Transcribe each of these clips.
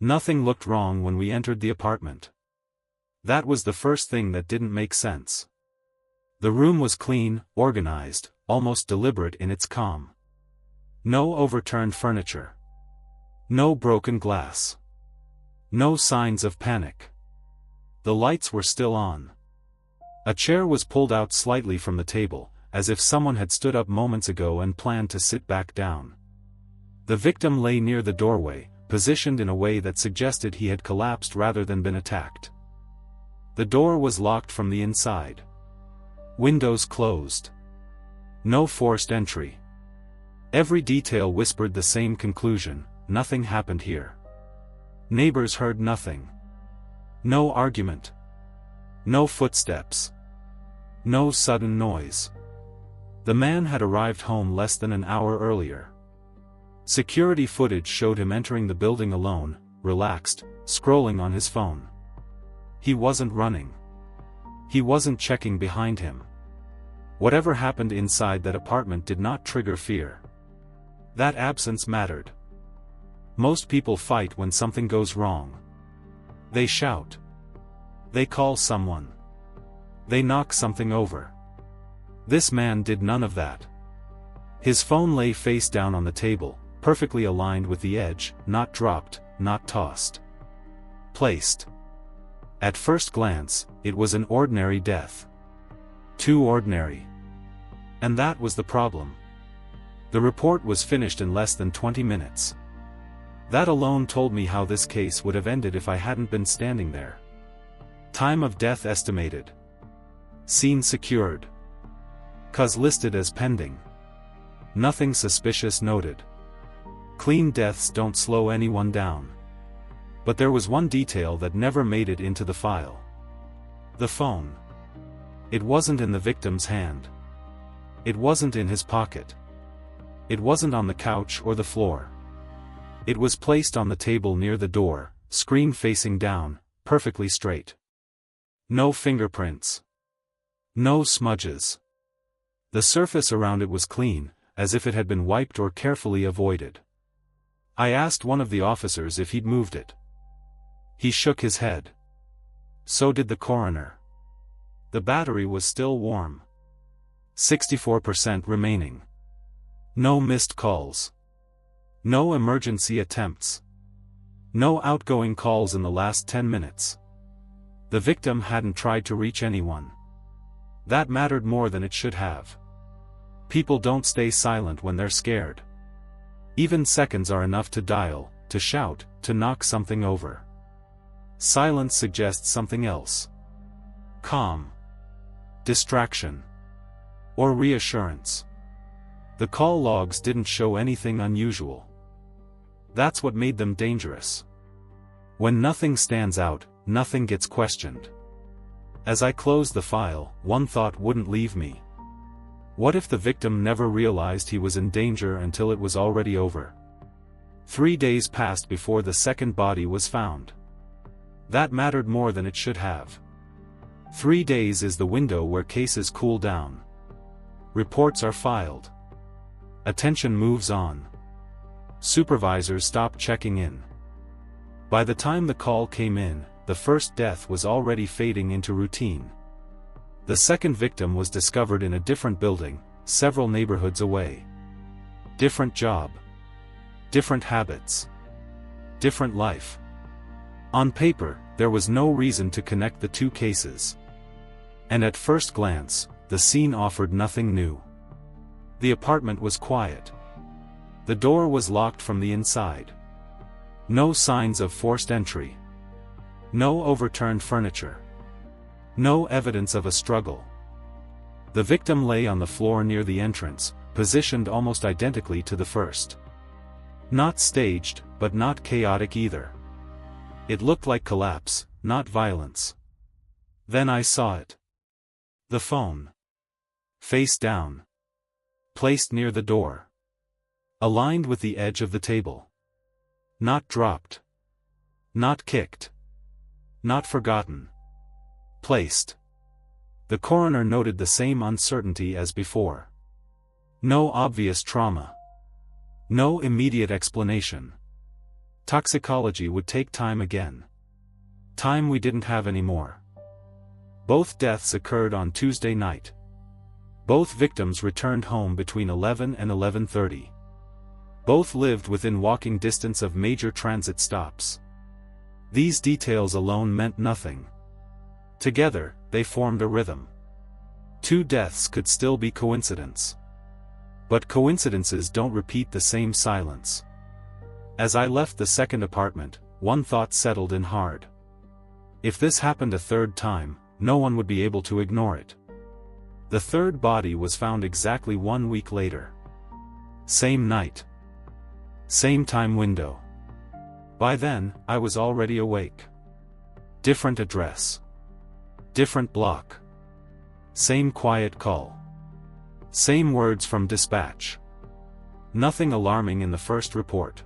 Nothing looked wrong when we entered the apartment. That was the first thing that didn't make sense. The room was clean, organized, almost deliberate in its calm. No overturned furniture. No broken glass. No signs of panic. The lights were still on. A chair was pulled out slightly from the table, as if someone had stood up moments ago and planned to sit back down. The victim lay near the doorway, positioned in a way that suggested he had collapsed rather than been attacked. The door was locked from the inside. Windows closed. No forced entry. Every detail whispered the same conclusion: nothing happened here. Neighbors heard nothing. No argument. No footsteps. No sudden noise. The man had arrived home less than an hour earlier. Security footage showed him entering the building alone, relaxed, scrolling on his phone. He wasn't running. He wasn't checking behind him. Whatever happened inside that apartment did not trigger fear. That absence mattered. Most people fight when something goes wrong. They shout. They call someone. They knock something over. This man did none of that. His phone lay face down on the table, perfectly aligned with the edge, not dropped, not tossed. Placed. At first glance, it was an ordinary death. Too ordinary. And that was the problem. The report was finished in less than 20 minutes. That alone told me how this case would have ended if I hadn't been standing there. Time of death estimated. Scene secured. Cause listed as pending. Nothing suspicious noted. Clean deaths don't slow anyone down. But there was one detail that never made it into the file. The phone. It wasn't in the victim's hand. It wasn't in his pocket. It wasn't on the couch or the floor. It was placed on the table near the door, screen facing down, perfectly straight. No fingerprints. No smudges. The surface around it was clean, as if it had been wiped or carefully avoided. I asked one of the officers if he'd moved it. He shook his head. So did the coroner. The battery was still warm. 64% remaining. No missed calls. No emergency attempts. No outgoing calls in the last 10 minutes. The victim hadn't tried to reach anyone. That mattered more than it should have. People don't stay silent when they're scared. Even seconds are enough to dial, to shout, to knock something over. Silence suggests something else. Calm. Distraction. Or reassurance. The call logs didn't show anything unusual. That's what made them dangerous. When nothing stands out, nothing gets questioned. As I closed the file, one thought wouldn't leave me. What if the victim never realized he was in danger until it was already over? 3 days passed before the second body was found. That mattered more than it should have. 3 days is the window where cases cool down. Reports are filed. Attention moves on. Supervisors stop checking in. By the time the call came in, the first death was already fading into routine. The second victim was discovered in a different building, several neighborhoods away. Different job. Different habits. Different life. On paper, there was no reason to connect the two cases. And at first glance, the scene offered nothing new. The apartment was quiet. The door was locked from the inside. No signs of forced entry. No overturned furniture. No evidence of a struggle. The victim lay on the floor near the entrance, positioned almost identically to the first. Not staged, but not chaotic either. It looked like collapse, not violence. Then I saw it. The phone. Face down. Placed near the door. Aligned with the edge of the table. Not dropped. Not kicked. Not forgotten. Placed. The coroner noted the same uncertainty as before. No obvious trauma. No immediate explanation. Toxicology would take time again. Time we didn't have anymore. Both deaths occurred on Tuesday night. Both victims returned home between 11 and 11:30. Both lived within walking distance of major transit stops. These details alone meant nothing. Together, they formed a rhythm. Two deaths could still be coincidence. But coincidences don't repeat the same silence. As I left the second apartment, one thought settled in hard. If this happened a third time, no one would be able to ignore it. The third body was found exactly 1 week later. Same night. Same time window. By then, I was already awake. Different address. Different block. Same quiet call. Same words from dispatch. Nothing alarming in the first report.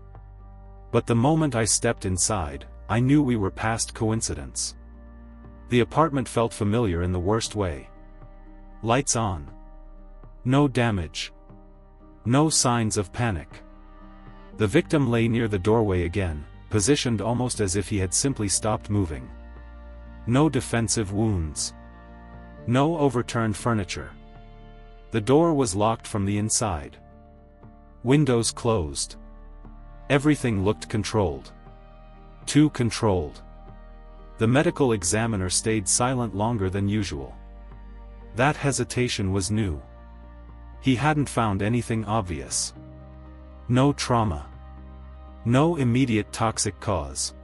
But the moment I stepped inside, I knew we were past coincidence. The apartment felt familiar in the worst way. Lights on. No damage. No signs of panic. The victim lay near the doorway again, positioned almost as if he had simply stopped moving. No defensive wounds. No overturned furniture. The door was locked from the inside. Windows closed. Everything looked controlled. Too controlled. The medical examiner stayed silent longer than usual. That hesitation was new. He hadn't found anything obvious. No trauma. No immediate toxic cause.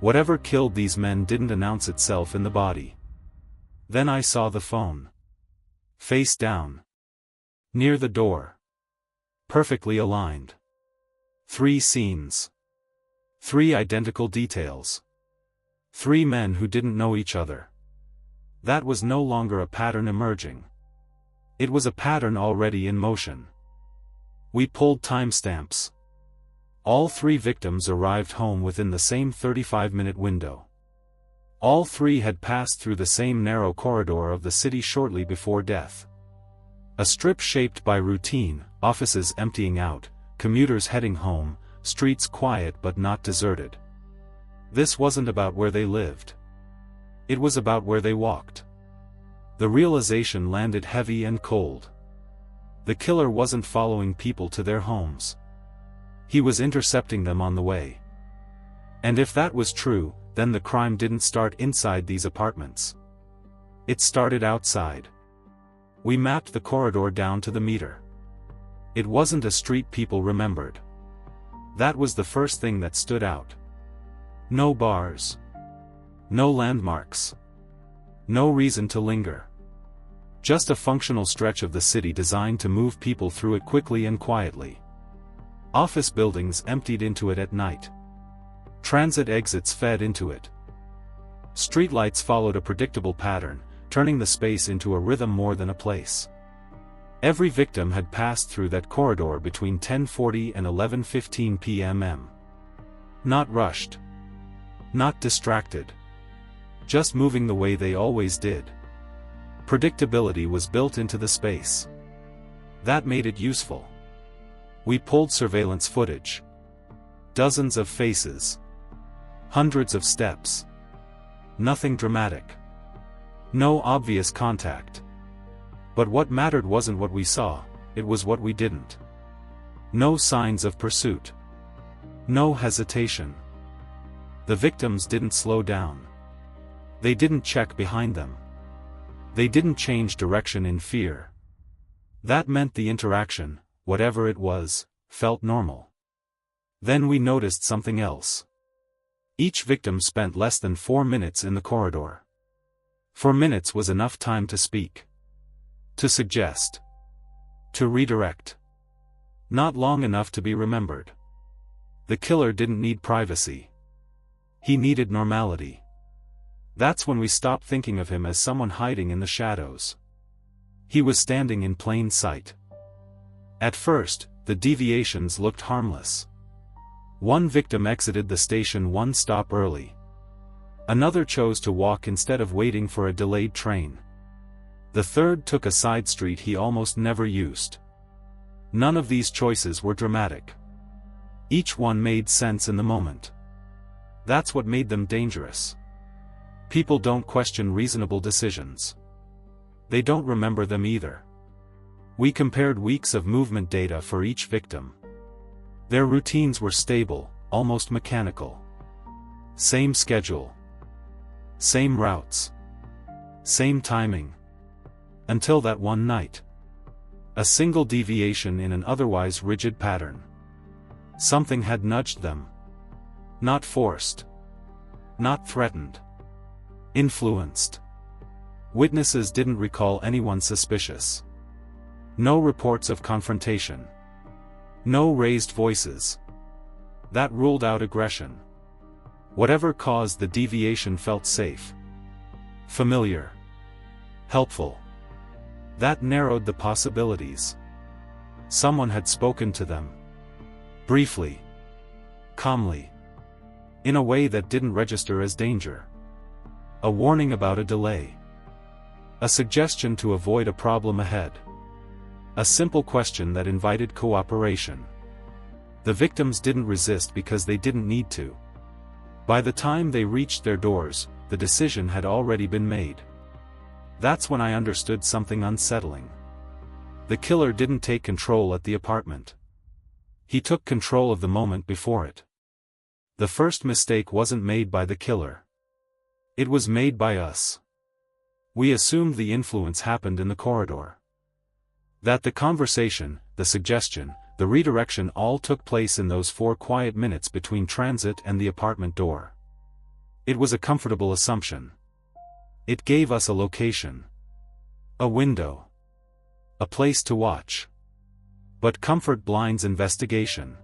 Whatever killed these men didn't announce itself in the body. Then I saw the phone. Face down. Near the door. Perfectly aligned. 3 scenes. 3 identical details. 3 men who didn't know each other. That was no longer a pattern emerging. It was a pattern already in motion. We pulled timestamps. All 3 victims arrived home within the same 35-minute window. All 3 had passed through the same narrow corridor of the city shortly before death. A strip shaped by routine, offices emptying out, commuters heading home, streets quiet but not deserted. This wasn't about where they lived. It was about where they walked. The realization landed heavy and cold. The killer wasn't following people to their homes. He was intercepting them on the way. And if that was true, then the crime didn't start inside these apartments. It started outside. We mapped the corridor down to the meter. It wasn't a street people remembered. That was the first thing that stood out. No bars. No landmarks. No reason to linger. Just a functional stretch of the city designed to move people through it quickly and quietly. Office buildings emptied into it at night. Transit exits fed into it. Streetlights followed a predictable pattern, turning the space into a rhythm more than a place. Every victim had passed through that corridor between 10:40 and 11:15 p.m. Not rushed. Not distracted. Just moving the way they always did. Predictability was built into the space. That made it useful. We pulled surveillance footage. Dozens of faces. Hundreds of steps. Nothing dramatic. No obvious contact. But what mattered wasn't what we saw, it was what we didn't. No signs of pursuit. No hesitation. The victims didn't slow down. They didn't check behind them. They didn't change direction in fear. That meant the interaction, whatever it was, felt normal. Then we noticed something else. Each victim spent less than 4 minutes in the corridor. 4 minutes was enough time to speak. To suggest. To redirect. Not long enough to be remembered. The killer didn't need privacy. He needed normality. That's when we stopped thinking of him as someone hiding in the shadows. He was standing in plain sight. At first, the deviations looked harmless. One victim exited the station 1 stop early. Another chose to walk instead of waiting for a delayed train. The third took a side street he almost never used. None of these choices were dramatic. Each one made sense in the moment. That's what made them dangerous. People don't question reasonable decisions. They don't remember them either. We compared weeks of movement data for each victim. Their routines were stable, almost mechanical. Same schedule. Same routes. Same timing. Until that one night. A single deviation in an otherwise rigid pattern. Something had nudged them. Not forced. Not threatened. Influenced. Witnesses didn't recall anyone suspicious. No reports of confrontation. No raised voices. That ruled out aggression. Whatever caused the deviation felt safe. Familiar. Helpful. That narrowed the possibilities. Someone had spoken to them. Briefly. Calmly. In a way that didn't register as danger. A warning about a delay. A suggestion to avoid a problem ahead. A simple question that invited cooperation. The victims didn't resist because they didn't need to. By the time they reached their doors, the decision had already been made. That's when I understood something unsettling. The killer didn't take control at the apartment. He took control of the moment before it. The first mistake wasn't made by the killer. It was made by us. We assumed the influence happened in the corridor. That the conversation, the suggestion, the redirection all took place in those 4 quiet minutes between transit and the apartment door. It was a comfortable assumption. It gave us a location. A window. A place to watch. But comfort blinds investigation.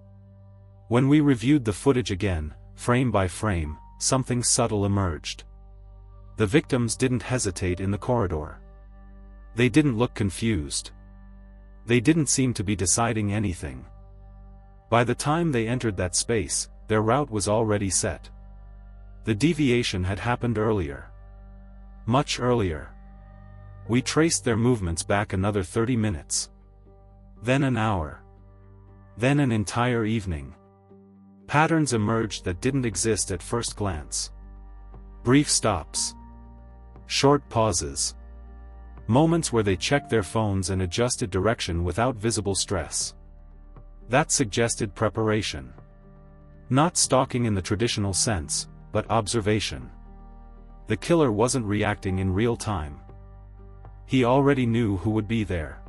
When we reviewed the footage again, frame by frame, something subtle emerged. The victims didn't hesitate in the corridor. They didn't look confused. They didn't seem to be deciding anything. By the time they entered that space, their route was already set. The deviation had happened earlier. Much earlier. We traced their movements back another 30 minutes. Then an hour. Then an entire evening. Patterns emerged that didn't exist at first glance. Brief stops. Short pauses. Moments where they checked their phones and adjusted direction without visible stress. That suggested preparation. Not stalking in the traditional sense, but observation. The killer wasn't reacting in real time. He already knew who would be there.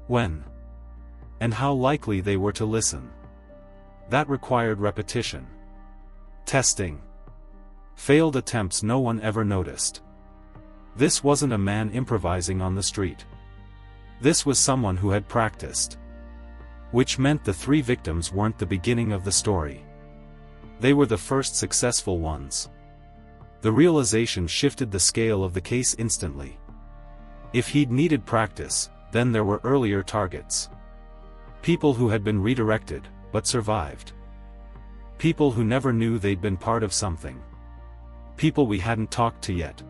When. And how likely they were to listen. That required repetition. Testing. Failed attempts no one ever noticed. This wasn't a man improvising on the street. This was someone who had practiced. Which meant the 3 victims weren't the beginning of the story. They were the first successful ones. The realization shifted the scale of the case instantly. If he'd needed practice, then there were earlier targets. People who had been redirected, but survived. People who never knew they'd been part of something. People we hadn't talked to yet.